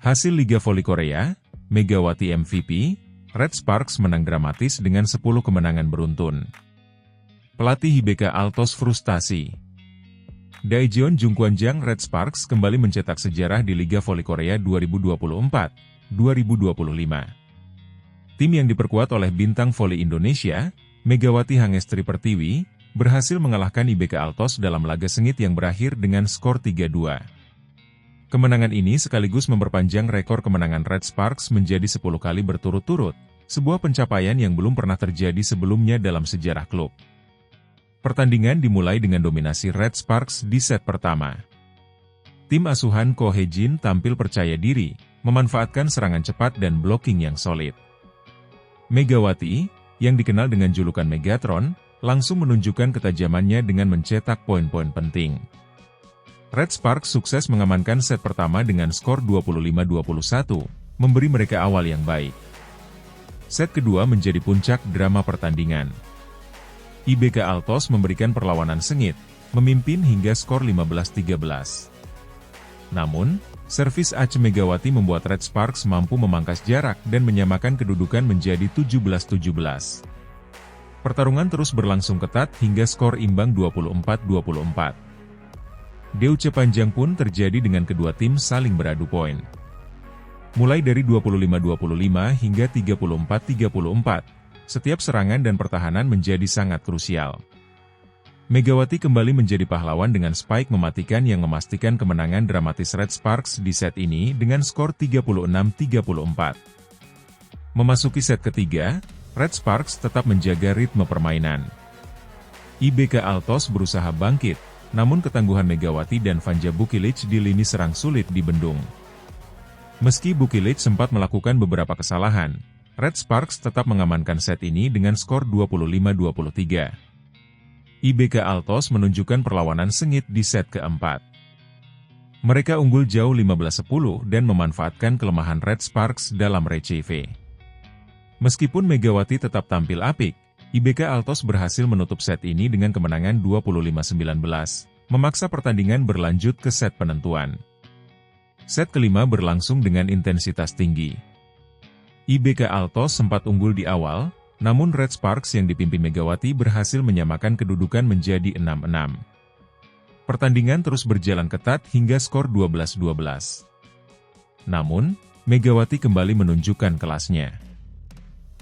Hasil Liga Voli Korea, Megawati MVP, Red Sparks menang dramatis dengan 10 kemenangan beruntun. Pelatih IBK Altos frustasi. Daejeon Jungkwanjang Red Sparks kembali mencetak sejarah di Liga Voli Korea 2024-2025. Tim yang diperkuat oleh bintang voli Indonesia, Megawati Hangestri Pertiwi, berhasil mengalahkan IBK Altos dalam laga sengit yang berakhir dengan skor 3-2. Kemenangan ini sekaligus memperpanjang rekor kemenangan Red Sparks menjadi 10 kali berturut-turut, sebuah pencapaian yang belum pernah terjadi sebelumnya dalam sejarah klub. Pertandingan dimulai dengan dominasi Red Sparks di set pertama. Tim asuhan Ko Hye-jin tampil percaya diri, memanfaatkan serangan cepat dan blocking yang solid. Megawati, yang dikenal dengan julukan Megatron, langsung menunjukkan ketajamannya dengan mencetak poin-poin penting. Red Sparks sukses mengamankan set pertama dengan skor 25-21, memberi mereka awal yang baik. Set kedua menjadi puncak drama pertandingan. IBK Altos memberikan perlawanan sengit, memimpin hingga skor 15-13. Namun, servis Ace Megawati membuat Red Sparks mampu memangkas jarak dan menyamakan kedudukan menjadi 17-17. Pertarungan terus berlangsung ketat hingga skor imbang 24-24. Deutsche panjang pun terjadi dengan kedua tim saling beradu poin. Mulai dari 25-25 hingga 34-34, setiap serangan dan pertahanan menjadi sangat krusial. Megawati kembali menjadi pahlawan dengan spike mematikan yang memastikan kemenangan dramatis Red Sparks di set ini dengan skor 36-34. Memasuki set ketiga, Red Sparks tetap menjaga ritme permainan. IBK Altos berusaha bangkit, namun ketangguhan Megawati dan Vanja Bukilic di lini serang sulit dibendung. Meski Bukilic sempat melakukan beberapa kesalahan, Red Sparks tetap mengamankan set ini dengan skor 25-23. IBK Altos menunjukkan perlawanan sengit di set keempat. Mereka unggul jauh 15-10 dan memanfaatkan kelemahan Red Sparks dalam receive. Meskipun Megawati tetap tampil apik, IBK Altos berhasil menutup set ini dengan kemenangan 25-19, memaksa pertandingan berlanjut ke set penentuan. Set kelima berlangsung dengan intensitas tinggi. IBK Altos sempat unggul di awal, namun Red Sparks yang dipimpin Megawati berhasil menyamakan kedudukan menjadi 6-6. Pertandingan terus berjalan ketat hingga skor 12-12. Namun, Megawati kembali menunjukkan kelasnya.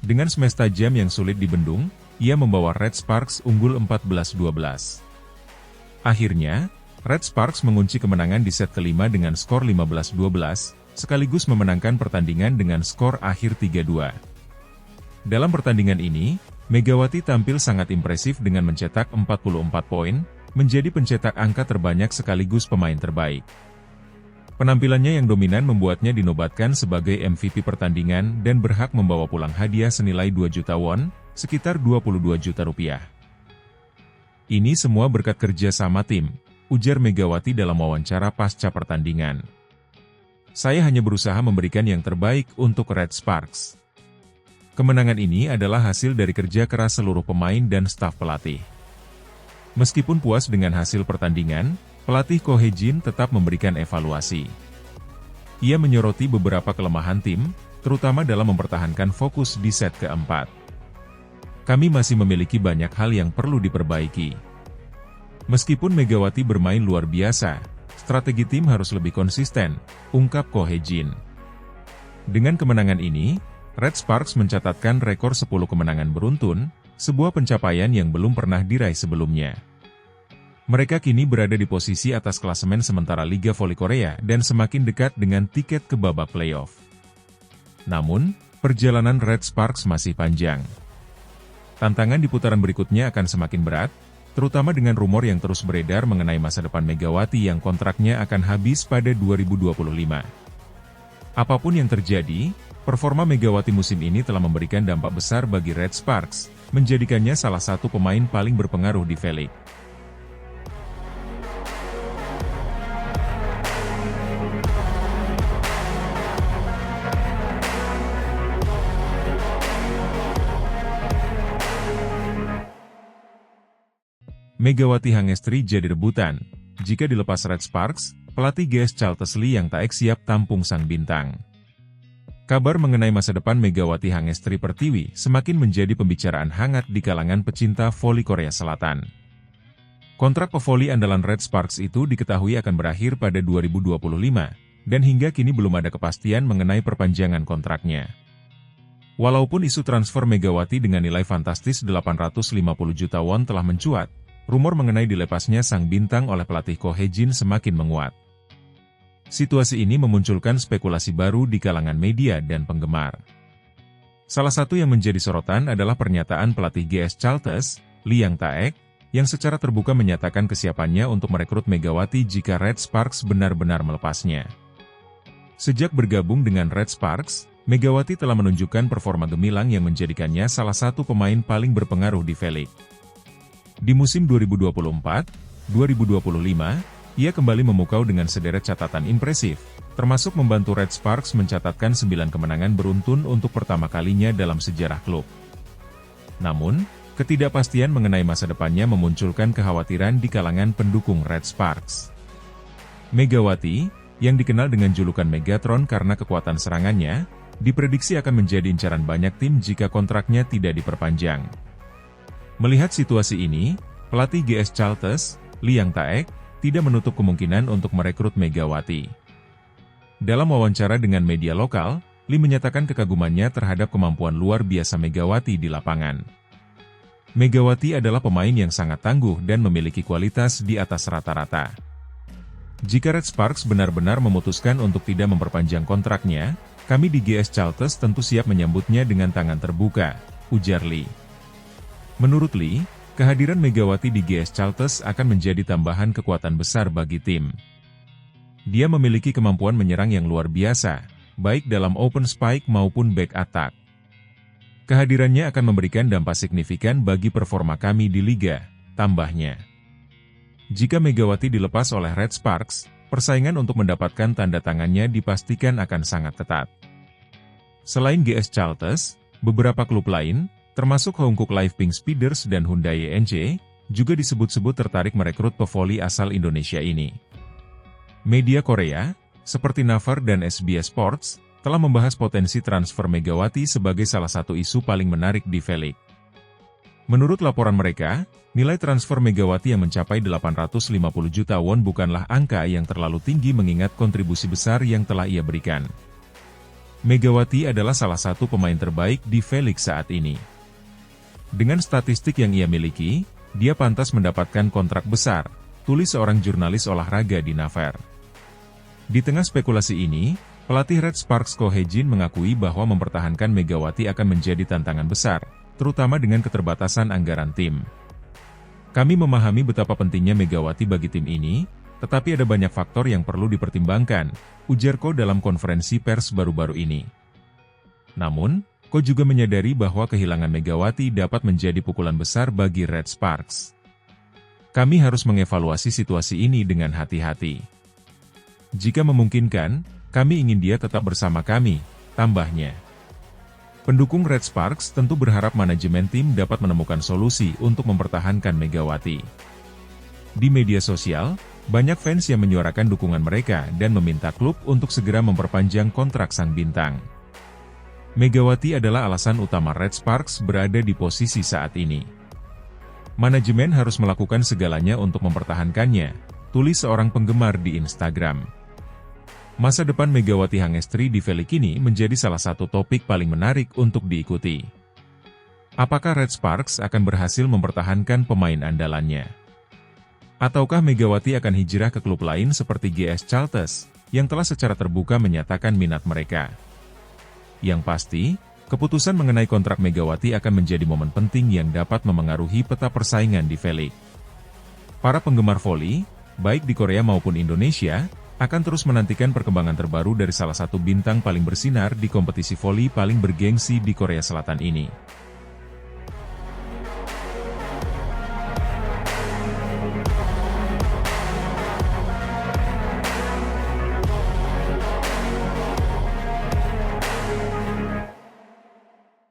Dengan smash tajam yang sulit dibendung, ia membawa Red Sparks unggul 14-12. Akhirnya, Red Sparks mengunci kemenangan di set kelima dengan skor 15-12, sekaligus memenangkan pertandingan dengan skor akhir 3-2. Dalam pertandingan ini, Megawati tampil sangat impresif dengan mencetak 44 poin, menjadi pencetak angka terbanyak sekaligus pemain terbaik. Penampilannya yang dominan membuatnya dinobatkan sebagai MVP pertandingan dan berhak membawa pulang hadiah senilai 2 juta won, sekitar 22 juta rupiah. Ini semua berkat kerja sama tim, ujar Megawati dalam wawancara pasca pertandingan. Saya hanya berusaha memberikan yang terbaik untuk Red Sparks. Kemenangan ini adalah hasil dari kerja keras seluruh pemain dan staf pelatih. Meskipun puas dengan hasil pertandingan, pelatih Ko Hye-jin tetap memberikan evaluasi. Ia menyoroti beberapa kelemahan tim, terutama dalam mempertahankan fokus di set keempat. Kami masih memiliki banyak hal yang perlu diperbaiki. Meskipun Megawati bermain luar biasa, strategi tim harus lebih konsisten, ungkap Ko Hye-jin. Dengan kemenangan ini, Red Sparks mencatatkan rekor 10 kemenangan beruntun, sebuah pencapaian yang belum pernah diraih sebelumnya. Mereka kini berada di posisi atas klasemen sementara Liga Voli Korea dan semakin dekat dengan tiket ke babak playoff. Namun, perjalanan Red Sparks masih panjang. Tantangan di putaran berikutnya akan semakin berat, terutama dengan rumor yang terus beredar mengenai masa depan Megawati yang kontraknya akan habis pada 2025. Apapun yang terjadi, performa Megawati musim ini telah memberikan dampak besar bagi Red Sparks, menjadikannya salah satu pemain paling berpengaruh di V-League. Megawati Hangestri jadi rebutan. Jika dilepas Red Sparks, pelatih GS Chalters Lee Yang Taek siap tampung sang bintang. Kabar mengenai masa depan Megawati Hangestri Pertiwi semakin menjadi pembicaraan hangat di kalangan pecinta voli Korea Selatan. Kontrak pevoli andalan Red Sparks itu diketahui akan berakhir pada 2025, dan hingga kini belum ada kepastian mengenai perpanjangan kontraknya. Walaupun isu transfer Megawati dengan nilai fantastis 850 juta won telah mencuat, rumor mengenai dilepasnya sang bintang oleh pelatih Ko Hae-jin semakin menguat. Situasi ini memunculkan spekulasi baru di kalangan media dan penggemar. Salah satu yang menjadi sorotan adalah pernyataan pelatih GS Chalters, Lee Yang Taek, yang secara terbuka menyatakan kesiapannya untuk merekrut Megawati jika Red Sparks benar-benar melepasnya. Sejak bergabung dengan Red Sparks, Megawati telah menunjukkan performa gemilang yang menjadikannya salah satu pemain paling berpengaruh di V-League. Di musim 2024-2025, ia kembali memukau dengan sederet catatan impresif, termasuk membantu Red Sparks mencatatkan 9 kemenangan beruntun untuk pertama kalinya dalam sejarah klub. Namun, ketidakpastian mengenai masa depannya memunculkan kekhawatiran di kalangan pendukung Red Sparks. Megawati, yang dikenal dengan julukan Megatron karena kekuatan serangannya, diprediksi akan menjadi incaran banyak tim jika kontraknya tidak diperpanjang. Melihat situasi ini, pelatih GS Chalters, Lee Yang Taek, tidak menutup kemungkinan untuk merekrut Megawati. Dalam wawancara dengan media lokal, Lee menyatakan kekagumannya terhadap kemampuan luar biasa Megawati di lapangan. Megawati adalah pemain yang sangat tangguh dan memiliki kualitas di atas rata-rata. Jika Red Sparks benar-benar memutuskan untuk tidak memperpanjang kontraknya, kami di GS Chalters tentu siap menyambutnya dengan tangan terbuka, ujar Lee. Menurut Lee, kehadiran Megawati di GS Chalters akan menjadi tambahan kekuatan besar bagi tim. Dia memiliki kemampuan menyerang yang luar biasa, baik dalam open spike maupun back attack. Kehadirannya akan memberikan dampak signifikan bagi performa kami di liga, tambahnya. Jika Megawati dilepas oleh Red Sparks, persaingan untuk mendapatkan tanda tangannya dipastikan akan sangat ketat. Selain GS Chalters, beberapa klub lain, termasuk Hongkong Live Pink Speeders dan Hyundai NC, juga disebut-sebut tertarik merekrut pevoli asal Indonesia ini. Media Korea, seperti Naver dan SBS Sports, telah membahas potensi transfer Megawati sebagai salah satu isu paling menarik di V-League. Menurut laporan mereka, nilai transfer Megawati yang mencapai 850 juta won bukanlah angka yang terlalu tinggi mengingat kontribusi besar yang telah ia berikan. Megawati adalah salah satu pemain terbaik di V-League saat ini. Dengan statistik yang ia miliki, dia pantas mendapatkan kontrak besar, tulis seorang jurnalis olahraga di Naver. Di tengah spekulasi ini, pelatih Red Sparks Ko Hae-jin mengakui bahwa mempertahankan Megawati akan menjadi tantangan besar, terutama dengan keterbatasan anggaran tim. Kami memahami betapa pentingnya Megawati bagi tim ini, tetapi ada banyak faktor yang perlu dipertimbangkan, ujar Ko dalam konferensi pers baru-baru ini. Namun, Ko juga menyadari bahwa kehilangan Megawati dapat menjadi pukulan besar bagi Red Sparks. Kami harus mengevaluasi situasi ini dengan hati-hati. Jika memungkinkan, kami ingin dia tetap bersama kami, tambahnya. Pendukung Red Sparks tentu berharap manajemen tim dapat menemukan solusi untuk mempertahankan Megawati. Di media sosial, banyak fans yang menyuarakan dukungan mereka dan meminta klub untuk segera memperpanjang kontrak sang bintang. Megawati adalah alasan utama Red Sparks berada di posisi saat ini. Manajemen harus melakukan segalanya untuk mempertahankannya, tulis seorang penggemar di Instagram. Masa depan Megawati Hangestri di V-League ini menjadi salah satu topik paling menarik untuk diikuti. Apakah Red Sparks akan berhasil mempertahankan pemain andalannya? Ataukah Megawati akan hijrah ke klub lain seperti GS Chalters, yang telah secara terbuka menyatakan minat mereka? Yang pasti, keputusan mengenai kontrak Megawati akan menjadi momen penting yang dapat memengaruhi peta persaingan di V-League. Para penggemar voli, baik di Korea maupun Indonesia, akan terus menantikan perkembangan terbaru dari salah satu bintang paling bersinar di kompetisi voli paling bergengsi di Korea Selatan ini.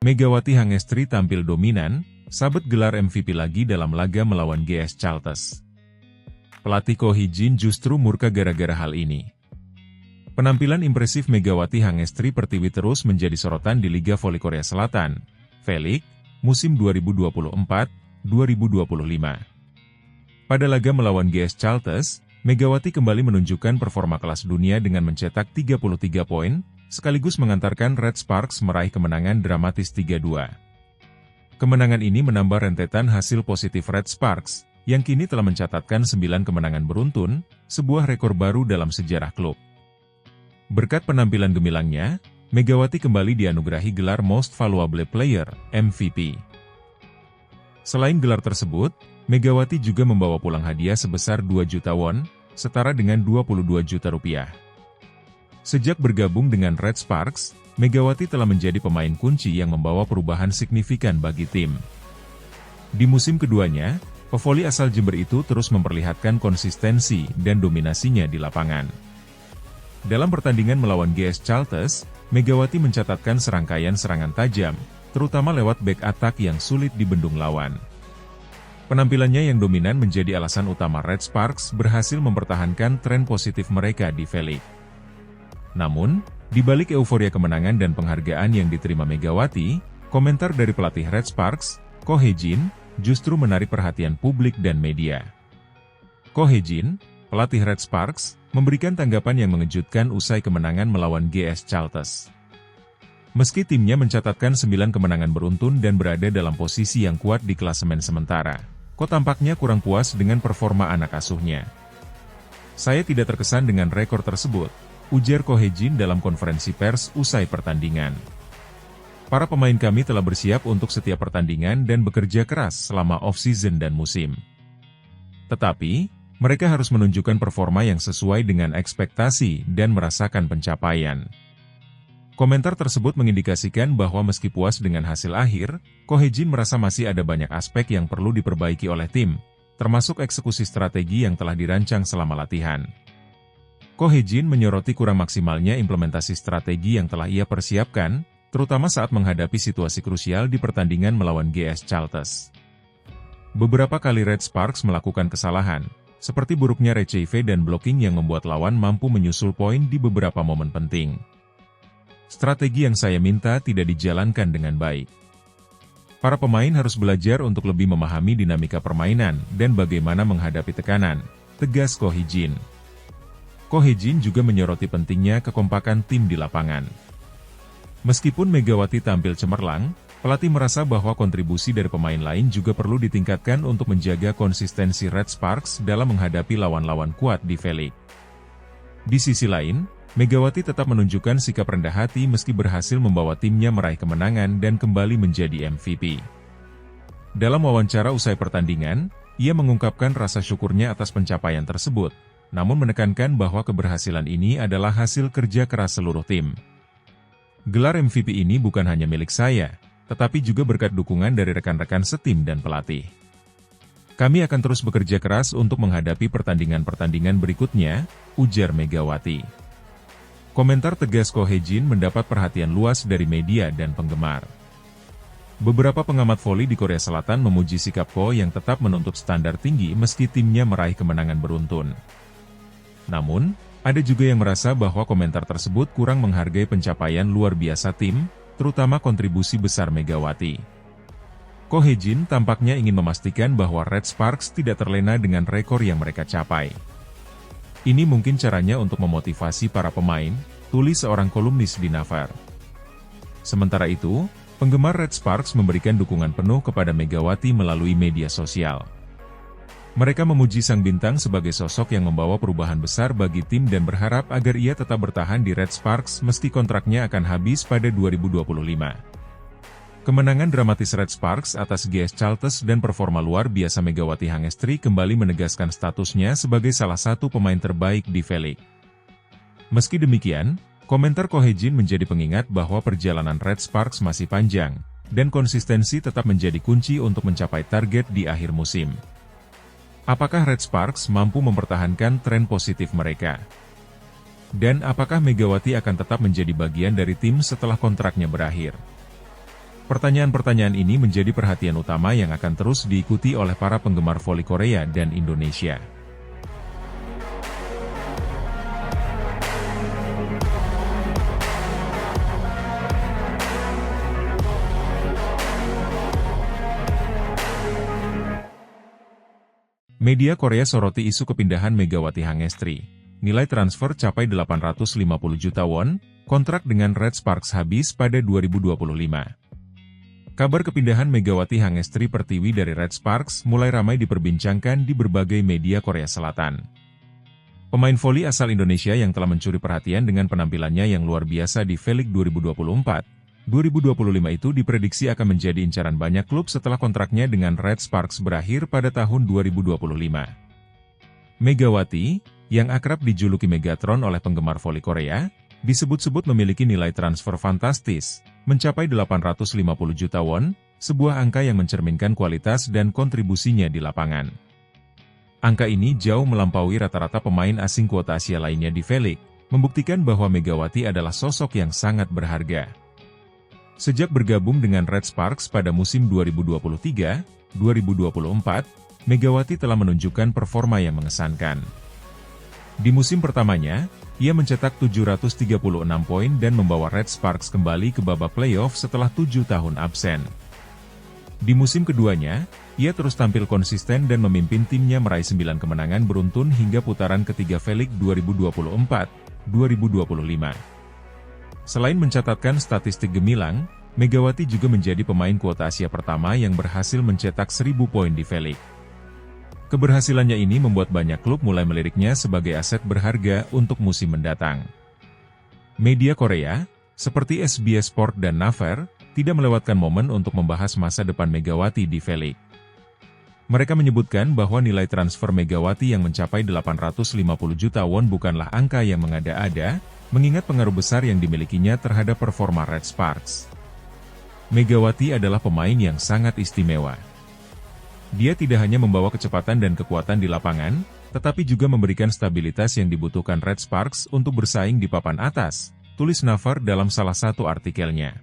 Megawati Hangestri tampil dominan, sabet gelar MVP lagi dalam laga melawan GS Chalters. pelatih Ko Hee-jin justru murka gara-gara hal ini. Penampilan impresif Megawati Hangestri Pertiwi terus menjadi sorotan di Liga Voli Korea Selatan, V-League, musim 2024-2025. Pada laga melawan GS Chalters, Megawati kembali menunjukkan performa kelas dunia dengan mencetak 33 poin, sekaligus mengantarkan Red Sparks meraih kemenangan dramatis 3-2. Kemenangan ini menambah rentetan hasil positif Red Sparks, yang kini telah mencatatkan 9 kemenangan beruntun, sebuah rekor baru dalam sejarah klub. Berkat penampilan gemilangnya, Megawati kembali dianugerahi gelar Most Valuable Player, MVP. Selain gelar tersebut, Megawati juga membawa pulang hadiah sebesar 2 juta won, setara dengan 22 juta rupiah. Sejak bergabung dengan Red Sparks, Megawati telah menjadi pemain kunci yang membawa perubahan signifikan bagi tim. Di musim keduanya, pevoli asal Jember itu terus memperlihatkan konsistensi dan dominasinya di lapangan. Dalam pertandingan melawan GS Chalters, Megawati mencatatkan serangkaian serangan tajam, terutama lewat back attack yang sulit dibendung lawan. Penampilannya yang dominan menjadi alasan utama Red Sparks berhasil mempertahankan tren positif mereka di V-League. Namun, di balik euforia kemenangan dan penghargaan yang diterima Megawati, komentar dari pelatih Red Sparks, Ko Hee-jin, justru menarik perhatian publik dan media. Ko Hee-jin, pelatih Red Sparks, memberikan tanggapan yang mengejutkan usai kemenangan melawan GS Chalters. Meski timnya mencatatkan 9 kemenangan beruntun dan berada dalam posisi yang kuat di klasemen sementara, Ko tampaknya kurang puas dengan performa anak asuhnya. Saya tidak terkesan dengan rekor tersebut, ujar Ko Hee-jin dalam konferensi pers usai pertandingan. Para pemain kami telah bersiap untuk setiap pertandingan dan bekerja keras selama off-season dan musim. Tetapi, mereka harus menunjukkan performa yang sesuai dengan ekspektasi dan merasakan pencapaian. Komentar tersebut mengindikasikan bahwa meski puas dengan hasil akhir, Ko Hee-jin merasa masih ada banyak aspek yang perlu diperbaiki oleh tim, termasuk eksekusi strategi yang telah dirancang selama latihan. Ko Hee-jin menyoroti kurang maksimalnya implementasi strategi yang telah ia persiapkan, terutama saat menghadapi situasi krusial di pertandingan melawan GS Chalters. Beberapa kali Red Sparks melakukan kesalahan, seperti buruknya retrieve dan blocking yang membuat lawan mampu menyusul poin di beberapa momen penting. Strategi yang saya minta tidak dijalankan dengan baik. Para pemain harus belajar untuk lebih memahami dinamika permainan dan bagaimana menghadapi tekanan, tegas Ko Hee-jin. Ko Hee-jin juga menyoroti pentingnya kekompakan tim di lapangan. Meskipun Megawati tampil cemerlang, pelatih merasa bahwa kontribusi dari pemain lain juga perlu ditingkatkan untuk menjaga konsistensi Red Sparks dalam menghadapi lawan-lawan kuat di V-League. Di sisi lain, Megawati tetap menunjukkan sikap rendah hati meski berhasil membawa timnya meraih kemenangan dan kembali menjadi MVP. Dalam wawancara usai pertandingan, ia mengungkapkan rasa syukurnya atas pencapaian tersebut, namun menekankan bahwa keberhasilan ini adalah hasil kerja keras seluruh tim. Gelar MVP ini bukan hanya milik saya, tetapi juga berkat dukungan dari rekan-rekan setim dan pelatih. Kami akan terus bekerja keras untuk menghadapi pertandingan-pertandingan berikutnya, ujar Megawati. Komentar tegas Ko Hee-jin mendapat perhatian luas dari media dan penggemar. Beberapa pengamat voli di Korea Selatan memuji sikap Ko yang tetap menuntut standar tinggi meski timnya meraih kemenangan beruntun. Namun, ada juga yang merasa bahwa komentar tersebut kurang menghargai pencapaian luar biasa tim, terutama kontribusi besar Megawati. Ko Hee-jin tampaknya ingin memastikan bahwa Red Sparks tidak terlena dengan rekor yang mereka capai. Ini mungkin caranya untuk memotivasi para pemain, tulis seorang kolumnis di Naver. Sementara itu, penggemar Red Sparks memberikan dukungan penuh kepada Megawati melalui media sosial. Mereka memuji sang bintang sebagai sosok yang membawa perubahan besar bagi tim dan berharap agar ia tetap bertahan di Red Sparks meski kontraknya akan habis pada 2025. Kemenangan dramatis Red Sparks atas GS Chalters dan performa luar biasa Megawati Hangestri kembali menegaskan statusnya sebagai salah satu pemain terbaik di V-League. Meski demikian, komentar Ko Hee-jin menjadi pengingat bahwa perjalanan Red Sparks masih panjang, dan konsistensi tetap menjadi kunci untuk mencapai target di akhir musim. Apakah Red Sparks mampu mempertahankan tren positif mereka? Dan apakah Megawati akan tetap menjadi bagian dari tim setelah kontraknya berakhir? Pertanyaan-pertanyaan ini menjadi perhatian utama yang akan terus diikuti oleh para penggemar voli Korea dan Indonesia. Media Korea soroti isu kepindahan Megawati Hangestri. Nilai transfer capai 850 juta won, kontrak dengan Red Sparks habis pada 2025. Kabar kepindahan Megawati Hangestri Pertiwi dari Red Sparks mulai ramai diperbincangkan di berbagai media Korea Selatan. Pemain voli asal Indonesia yang telah mencuri perhatian dengan penampilannya yang luar biasa di V-League 2024-2025 itu diprediksi akan menjadi incaran banyak klub setelah kontraknya dengan Red Sparks berakhir pada tahun 2025. Megawati, yang akrab dijuluki Megatron oleh penggemar voli Korea, disebut-sebut memiliki nilai transfer fantastis, mencapai 850 juta won, sebuah angka yang mencerminkan kualitas dan kontribusinya di lapangan. Angka ini jauh melampaui rata-rata pemain asing kuota Asia lainnya di V-League, membuktikan bahwa Megawati adalah sosok yang sangat berharga. Sejak bergabung dengan Red Sparks pada musim 2023-2024, Megawati telah menunjukkan performa yang mengesankan. Di musim pertamanya, ia mencetak 736 poin dan membawa Red Sparks kembali ke babak playoff setelah 7 tahun absen. Di musim keduanya, ia terus tampil konsisten dan memimpin timnya meraih 9 kemenangan beruntun hingga putaran ketiga V-League 2024-2025. Selain mencatatkan statistik gemilang, Megawati juga menjadi pemain kuota Asia pertama yang berhasil mencetak 1000 poin di V-League. Keberhasilannya ini membuat banyak klub mulai meliriknya sebagai aset berharga untuk musim mendatang. Media Korea, seperti SBS Sport dan Naver, tidak melewatkan momen untuk membahas masa depan Megawati di V-League. Mereka menyebutkan bahwa nilai transfer Megawati yang mencapai 850 juta won bukanlah angka yang mengada-ada, mengingat pengaruh besar yang dimilikinya terhadap performa Red Sparks. Megawati adalah pemain yang sangat istimewa. Dia tidak hanya membawa kecepatan dan kekuatan di lapangan, tetapi juga memberikan stabilitas yang dibutuhkan Red Sparks untuk bersaing di papan atas, tulis Naver dalam salah satu artikelnya.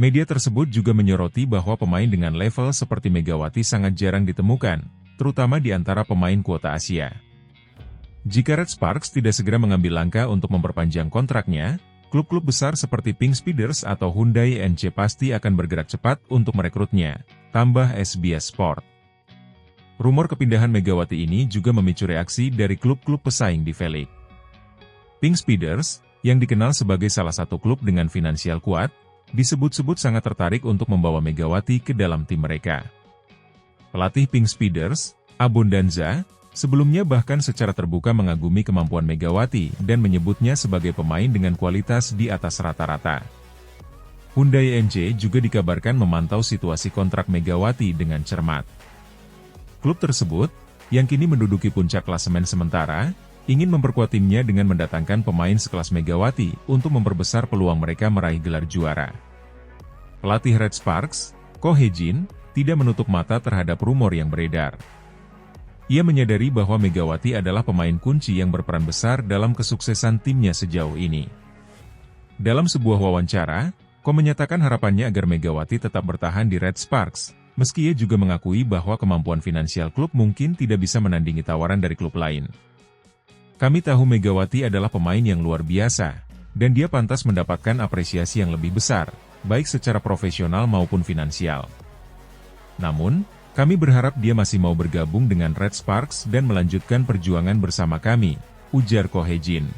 Media tersebut juga menyoroti bahwa pemain dengan level seperti Megawati sangat jarang ditemukan, terutama di antara pemain kuota Asia. Jika Red Sparks tidak segera mengambil langkah untuk memperpanjang kontraknya, klub-klub besar seperti Pink Speeders atau Hyundai NC pasti akan bergerak cepat untuk merekrutnya, tambah SBS Sport. Rumor kepindahan Megawati ini juga memicu reaksi dari klub-klub pesaing di V-League. Pink Speeders, yang dikenal sebagai salah satu klub dengan finansial kuat, disebut-sebut sangat tertarik untuk membawa Megawati ke dalam tim mereka. Pelatih Pink Speeders, Abundanza, sebelumnya bahkan secara terbuka mengagumi kemampuan Megawati dan menyebutnya sebagai pemain dengan kualitas di atas rata-rata. Hyundai NC juga dikabarkan memantau situasi kontrak Megawati dengan cermat. Klub tersebut, yang kini menduduki puncak klasemen sementara, ingin memperkuat timnya dengan mendatangkan pemain sekelas Megawati untuk memperbesar peluang mereka meraih gelar juara. Pelatih Red Sparks, Ko Hae-jin, tidak menutup mata terhadap rumor yang beredar. Ia menyadari bahwa Megawati adalah pemain kunci yang berperan besar dalam kesuksesan timnya sejauh ini. Dalam sebuah wawancara, Ko menyatakan harapannya agar Megawati tetap bertahan di Red Sparks, meski ia juga mengakui bahwa kemampuan finansial klub mungkin tidak bisa menandingi tawaran dari klub lain. Kami tahu Megawati adalah pemain yang luar biasa, dan dia pantas mendapatkan apresiasi yang lebih besar, baik secara profesional maupun finansial. Namun, kami berharap dia masih mau bergabung dengan Red Sparks dan melanjutkan perjuangan bersama kami, ujar Ko Hae-jin.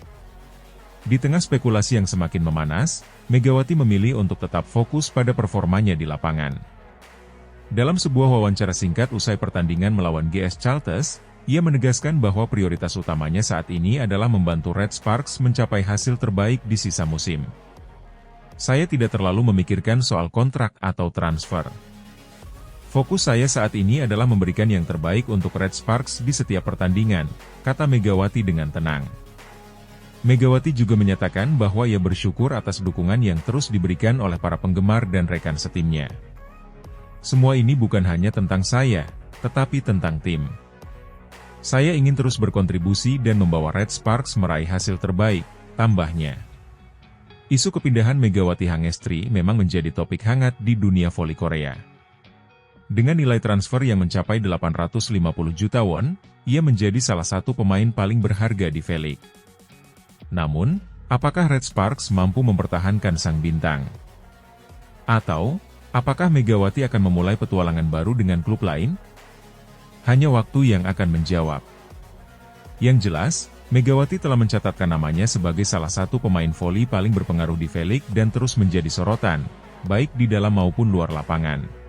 Di tengah spekulasi yang semakin memanas, Megawati memilih untuk tetap fokus pada performanya di lapangan. Dalam sebuah wawancara singkat usai pertandingan melawan GS Chartres, ia menegaskan bahwa prioritas utamanya saat ini adalah membantu Red Sparks mencapai hasil terbaik di sisa musim. Saya tidak terlalu memikirkan soal kontrak atau transfer. Fokus saya saat ini adalah memberikan yang terbaik untuk Red Sparks di setiap pertandingan, kata Megawati dengan tenang. Megawati juga menyatakan bahwa ia bersyukur atas dukungan yang terus diberikan oleh para penggemar dan rekan setimnya. Semua ini bukan hanya tentang saya, tetapi tentang tim. Saya ingin terus berkontribusi dan membawa Red Sparks meraih hasil terbaik, tambahnya. Isu kepindahan Megawati Hangestri memang menjadi topik hangat di dunia voli Korea. Dengan nilai transfer yang mencapai 850 juta won, ia menjadi salah satu pemain paling berharga di V-League. Namun, apakah Red Sparks mampu mempertahankan sang bintang? Atau, apakah Megawati akan memulai petualangan baru dengan klub lain? Hanya waktu yang akan menjawab. Yang jelas, Megawati telah mencatatkan namanya sebagai salah satu pemain voli paling berpengaruh di V-League dan terus menjadi sorotan, baik di dalam maupun luar lapangan.